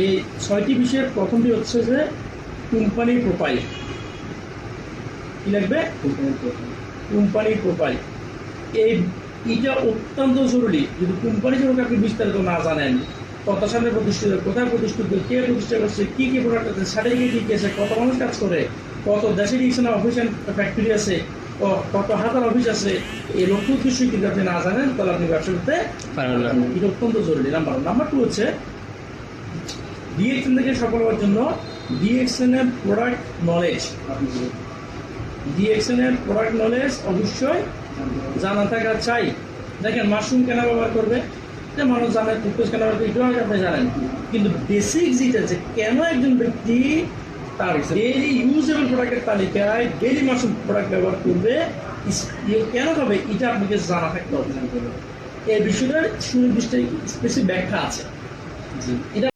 এই 6টি বিষয়ের প্রথমটি হচ্ছে যে কোম্পানি প্রোফাইল। কি লাগবে? Company profile. এইটা অত্যন্ত জরুরি। যদি কোম্পানি সম্পর্কে আপনি বিস্তারিত না জানেন, কত সালে প্রতিষ্ঠিত, কোথায় প্রতিষ্ঠিত, কে প্রতিষ্ঠা করছে, কি কি প্রোডাক্ট আছে, সার্টিফিকেট কি আছে, কত মানুষ কাজ করে, কত দেশে ডিভিশন অফিস অ্যান্ড ফ্যাক্টরি আছে, কত হাজার অফিস আছে, এই লক্ষ্য উদ্দেশ্য কিন্তু আপনি না জানেন, তাহলে আপনি ব্যবসা করতে পারবেন না। এটা অত্যন্ত জরুরি। নাম্বার 2 হচ্ছে ডিএক্সএন থেকে সফল হওয়ার জন্য ডিএক্সএন এর প্রোডাক্ট নলেজ। ডিএক্সএন এর প্রোডাক্ট নলেজ অবশ্যই জানা থাকা চাই। দেখেন মাশরুম কেন ব্যবহার করবে, যে মানুষ জানে, টুথপেস্ট কেন ব্যবহার করবে, এটাও আপনি জানেন, কিন্তু বেসিক যেটা যে কেন একজন ব্যক্তি তার ডেইলি ইউজেবল প্রোডাক্টের তালিকায় ডেইলি মাশরুম প্রোডাক্ট ব্যবহার করবে, কেন হবে, এটা আপনাকে জানা থাকতে হবে। এই বিষয়টার সুনির্দিষ্ট স্পেসিফিক ব্যাখ্যা আছে। এটা